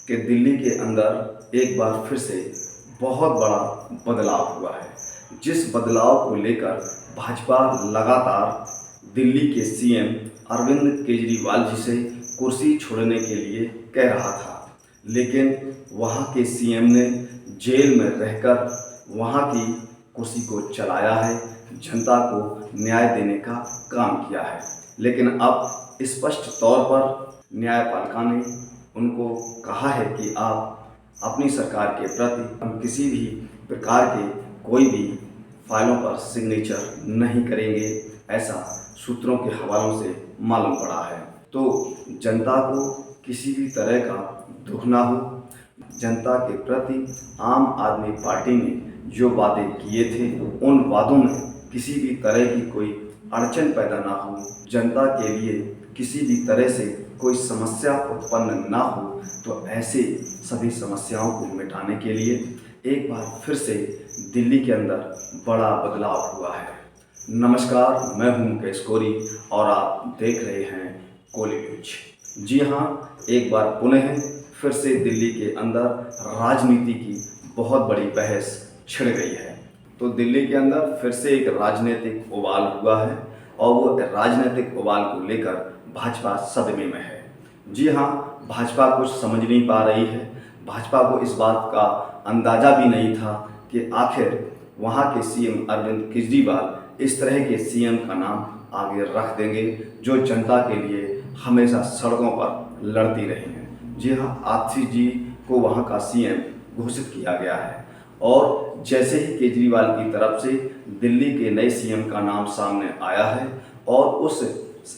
कि दिल्ली के अंदर एक बार फिर से बहुत बड़ा बदलाव हुआ है। जिस बदलाव को लेकर भाजपा लगातार दिल्ली के सीएम अरविंद केजरीवाल जी से कुर्सी छोड़ने के लिए कह रहा था, लेकिन वहां के सीएम ने जेल में रहकर वहां की कुर्सी को चलाया है, जनता को न्याय देने का काम किया है। लेकिन अब स्पष्ट तौर पर न्यायपालिका ने उनको कहा है कि आप अपनी सरकार के प्रति किसी भी प्रकार के कोई भी फाइलों पर सिग्नेचर नहीं करेंगे, ऐसा सूत्रों के हवालों से मालूम पड़ा है। तो जनता को किसी भी तरह का दुख ना हो, जनता के प्रति आम आदमी पार्टी ने जो वादे किए थे उन वादों में किसी भी तरह की कोई अड़चन पैदा ना हो, जनता के लिए किसी भी तरह से कोई समस्या उत्पन्न ना हो, तो ऐसे सभी समस्याओं को मिटाने के लिए एक बार फिर से दिल्ली के अंदर बड़ा बदलाव हुआ है। नमस्कार, मैं हूं मुकेश कोरी और आप देख रहे हैं कोली न्यूज। जी हां, एक बार पुनः फिर से दिल्ली के अंदर राजनीति की बहुत बड़ी बहस छिड़ गई है। तो दिल्ली के अंदर फिर से एक राजनीतिक उबाल हुआ है और वो राजनीतिक उबाल को लेकर भाजपा सदमे में है। जी हाँ, भाजपा कुछ समझ नहीं पा रही है। भाजपा को इस बात का अंदाज़ा भी नहीं था कि आखिर वहाँ के सीएम अरविंद केजरीवाल इस तरह के सीएम का नाम आगे रख देंगे जो जनता के लिए हमेशा सड़कों पर लड़ती रही हैं। जी हाँ, आतिशी जी को वहाँ का सीएम घोषित किया गया है और जैसे ही केजरीवाल की तरफ से दिल्ली के नए सीएम का नाम सामने आया है और उस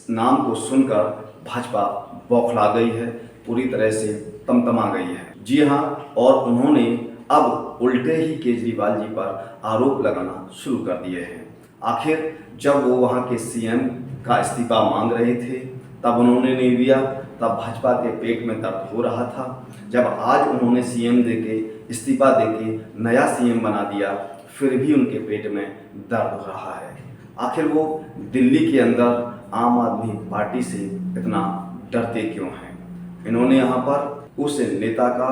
नाम को सुनकर भाजपा बौखला गई है, पूरी तरह से तमतमा गई है। जी हाँ, और उन्होंने अब उल्टे ही केजरीवाल जी पर आरोप लगाना शुरू कर दिए हैं। आखिर जब वो वहाँ के सीएम का इस्तीफा मांग रहे थे तब उन्होंने नहीं दिया, तब भाजपा के पेट में दर्द हो रहा था। जब आज उन्होंने सीएम देके इस्तीफा देके नया सीएम बना दिया, फिर भी उनके पेट में दर्द हो रहा है। आखिर वो दिल्ली के अंदर आम आदमी पार्टी से इतना डरते क्यों हैं? इन्होंने यहाँ पर उस नेता का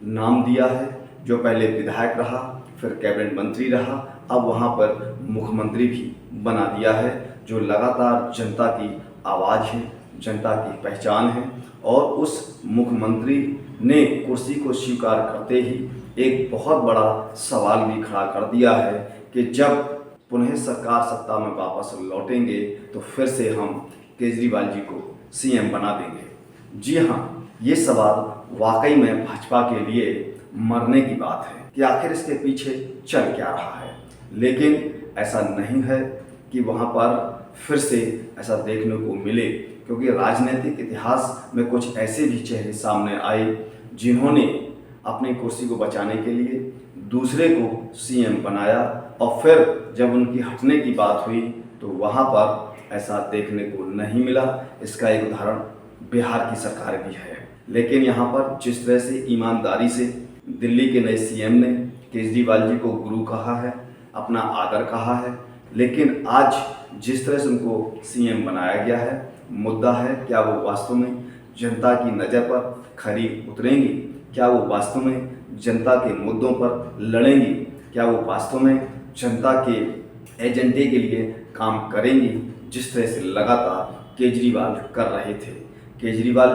नाम दिया है जो पहले विधायक रहा, फिर कैबिनेट मंत्री रहा, अब वहाँ पर मुख्यमंत्री भी बना दिया है, जो लगातार जनता की आवाज़ है, जनता की पहचान है। और उस मुख्यमंत्री ने कुर्सी को स्वीकार करते ही एक बहुत बड़ा सवाल भी खड़ा कर दिया है कि जब पुनः सरकार सत्ता में वापस लौटेंगे तो फिर से हम केजरीवाल जी को सीएम बना देंगे। जी हाँ, ये सवाल वाकई में भाजपा के लिए मरने की बात है कि आखिर इसके पीछे चल क्या रहा है। लेकिन ऐसा नहीं है कि वहाँ पर फिर से ऐसा देखने को मिले, क्योंकि राजनीतिक इतिहास में कुछ ऐसे भी चेहरे सामने आए जिन्होंने अपनी कुर्सी को बचाने के लिए दूसरे को सीएम बनाया और फिर जब उनकी हटने की बात हुई तो वहाँ पर ऐसा देखने को नहीं मिला। इसका एक उदाहरण बिहार की सरकार भी है। लेकिन यहाँ पर जिस तरह से ईमानदारी से दिल्ली के नए सीएम ने केजरीवाल जी को गुरु कहा है, अपना आदर कहा है, लेकिन आज जिस तरह से उनको सीएम बनाया गया है, मुद्दा है क्या वो वास्तव में जनता की नज़र पर खरी उतरेंगी? क्या वो वास्तव में जनता के मुद्दों पर लड़ेंगी? क्या वो वास्तव में जनता के एजेंडे के लिए काम करेंगी, जिस तरह से लगातार केजरीवाल कर रहे थे? केजरीवाल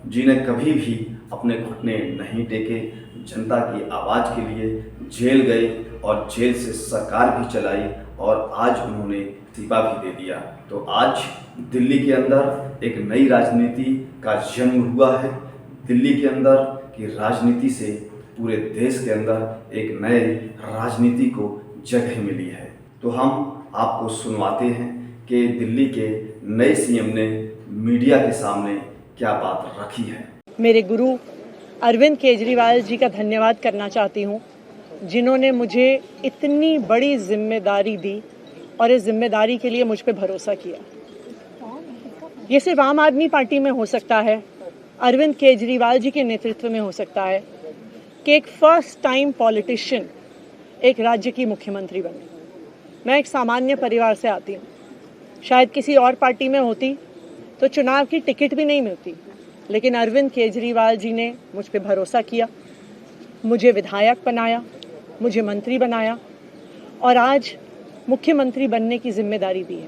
जी ने कभी भी अपने घुटने नहीं टेके, जनता की आवाज़ के लिए जेल गए और जेल से सरकार भी चलाई और आज उन्होंने इस्तीफा भी दे दिया। तो आज दिल्ली के अंदर एक नई राजनीति का जन्म हुआ है। दिल्ली के अंदर की राजनीति से पूरे देश के अंदर एक नए राजनीति को जगह मिली है। तो हम आपको सुनवाते हैं कि दिल्ली के नए सीएम ने मीडिया के सामने क्या बात रखी है। मेरे गुरु अरविंद केजरीवाल जी का धन्यवाद करना चाहती हूँ, जिन्होंने मुझे इतनी बड़ी जिम्मेदारी दी और इस जिम्मेदारी के लिए मुझ पे भरोसा किया। ये सिर्फ आम आदमी पार्टी में हो सकता है, अरविंद केजरीवाल जी के नेतृत्व में हो सकता है कि एक फर्स्ट टाइम पॉलिटिशियन एक राज्य की मुख्यमंत्री बने। मैं एक सामान्य परिवार से आती हूँ। शायद किसी और पार्टी में होती तो चुनाव की टिकट भी नहीं मिलती, लेकिन अरविंद केजरीवाल जी ने मुझ पे भरोसा किया, मुझे विधायक बनाया, मुझे मंत्री बनाया और आज मुख्यमंत्री बनने की जिम्मेदारी दी है।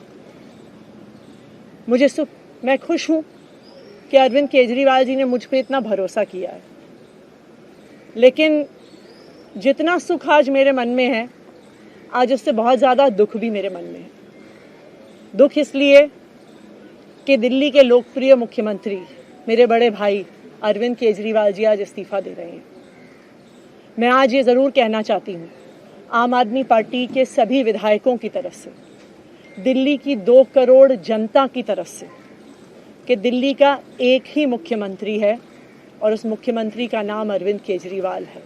मैं खुश हूँ कि अरविंद केजरीवाल जी ने मुझ पे इतना भरोसा किया है, लेकिन जितना सुख आज मेरे मन में है, आज उससे बहुत ज़्यादा दुख भी मेरे मन में है। दुख इसलिए कि दिल्ली के लोकप्रिय मुख्यमंत्री मेरे बड़े भाई अरविंद केजरीवाल जी आज इस्तीफा दे रहे हैं। मैं आज ये ज़रूर कहना चाहती हूँ आम आदमी पार्टी के सभी विधायकों की तरफ से, दिल्ली की 2 करोड़ जनता की तरफ से, कि दिल्ली का एक ही मुख्यमंत्री है और उस मुख्यमंत्री का नाम अरविंद केजरीवाल है।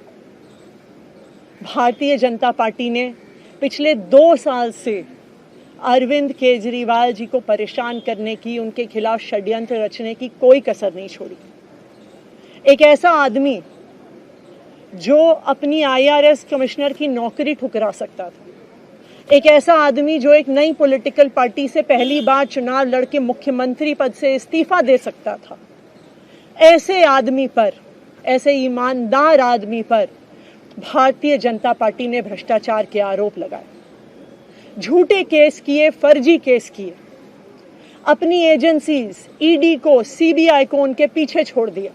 भारतीय जनता पार्टी ने पिछले 2 साल से अरविंद केजरीवाल जी को परेशान करने की, उनके खिलाफ षड्यंत्र रचने की कोई कसर नहीं छोड़ी। एक ऐसा आदमी जो अपनी IRS कमिश्नर की नौकरी ठुकरा सकता था, एक ऐसा आदमी जो एक नई पॉलिटिकल पार्टी से पहली बार चुनाव लड़के मुख्यमंत्री पद से इस्तीफा दे सकता था, ऐसे आदमी पर, ऐसे ईमानदार आदमी पर भारतीय जनता पार्टी ने भ्रष्टाचार के आरोप लगाए, झूठे केस किए, फर्जी केस किए, अपनी एजेंसीज ED को, CBI को उनके पीछे छोड़ दिया,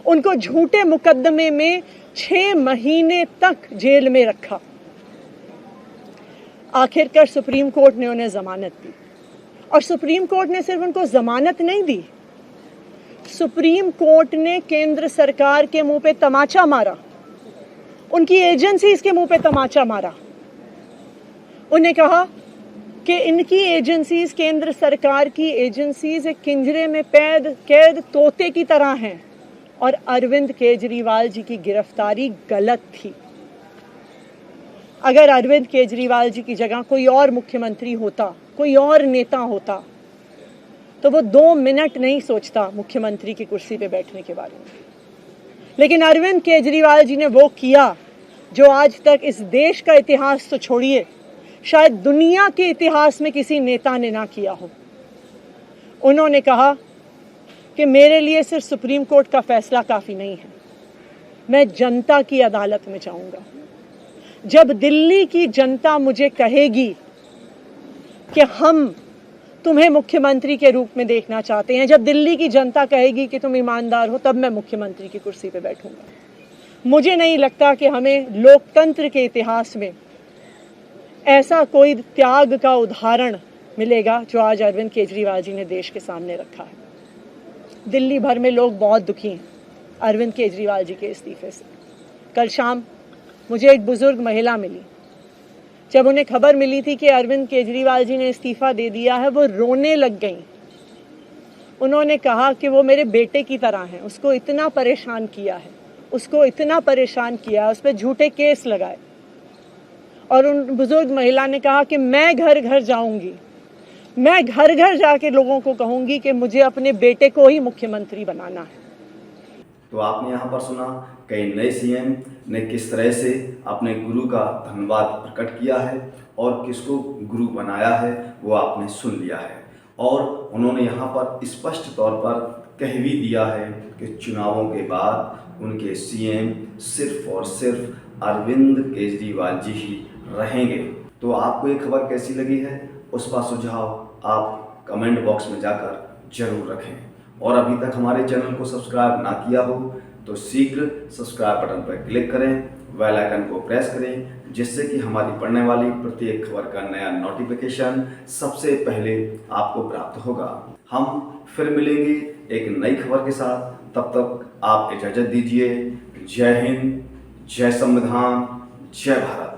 उनको झूठे मुकदमे में 6 महीने तक जेल में रखा। आखिरकार सुप्रीम कोर्ट ने उन्हें जमानत दी और सुप्रीम कोर्ट ने सिर्फ उनको जमानत नहीं दी, सुप्रीम कोर्ट ने केंद्र सरकार के मुंह पे तमाचा मारा, उनकी एजेंसीज के मुंह पे तमाचा मारा। उन्हें कहा कि इनकी एजेंसीज, केंद्र सरकार की एजेंसीज एक पिंजरे में कैद तोते की तरह हैं और अरविंद केजरीवाल जी की गिरफ्तारी गलत थी। अगर अरविंद केजरीवाल जी की जगह कोई और मुख्यमंत्री होता, कोई और नेता होता, तो वो 2 मिनट नहीं सोचता मुख्यमंत्री की कुर्सी पे बैठने के बारे में। लेकिन अरविंद केजरीवाल जी ने वो किया जो आज तक इस देश का इतिहास तो छोड़िए, शायद दुनिया के इतिहास में किसी नेता ने ना किया हो। उन्होंने कहा कि मेरे लिए सिर्फ सुप्रीम कोर्ट का फैसला काफ़ी नहीं है, मैं जनता की अदालत में जाऊंगा। जब दिल्ली की जनता मुझे कहेगी कि हम तुम्हें मुख्यमंत्री के रूप में देखना चाहते हैं, जब दिल्ली की जनता कहेगी कि तुम ईमानदार हो, तब मैं मुख्यमंत्री की कुर्सी पे बैठूंगा। मुझे नहीं लगता कि हमें लोकतंत्र के इतिहास में ऐसा कोई त्याग का उदाहरण मिलेगा जो आज अरविंद केजरीवाल जी ने देश के सामने रखा है। दिल्ली भर में लोग बहुत दुखी हैं अरविंद केजरीवाल जी के इस्तीफे से। कल शाम मुझे एक बुजुर्ग महिला मिली, जब उन्हें खबर मिली थी कि अरविंद केजरीवाल जी ने इस्तीफा दे दिया है, वो रोने लग गई। उन्होंने कहा कि वो मेरे बेटे की तरह हैं, उसको इतना परेशान किया है, उसको इतना परेशान किया, उस पर झूठे केस लगाए। और उन बुजुर्ग महिला ने कहा कि मैं घर घर जाऊंगी, मैं घर घर जाके लोगों को कहूंगी कि मुझे अपने बेटे को ही मुख्यमंत्री बनाना है। तो आपने यहाँ पर सुना कई नए CM ने किस तरह से अपने गुरु का धन्यवाद प्रकट किया है और किसको गुरु बनाया है, वो आपने सुन लिया है। और उन्होंने यहाँ पर स्पष्ट तौर पर कह भी दिया है कि चुनावों के बाद उनके CM सिर्फ और सिर्फ अरविंद केजरीवाल जी ही रहेंगे। तो आपको ये खबर कैसी लगी है, उस पर सुझाव आप कमेंट बॉक्स में जाकर जरूर रखें। और अभी तक हमारे चैनल को सब्सक्राइब ना किया हो तो शीघ्र सब्सक्राइब बटन पर क्लिक करें, बेल आइकन को प्रेस करें, जिससे कि हमारी पढ़ने वाली प्रत्येक खबर का नया नोटिफिकेशन सबसे पहले आपको प्राप्त होगा। हम फिर मिलेंगे एक नई खबर के साथ, तब तक आप इजाज़त दीजिए। जय हिंद, जय संविधान, जय भारत।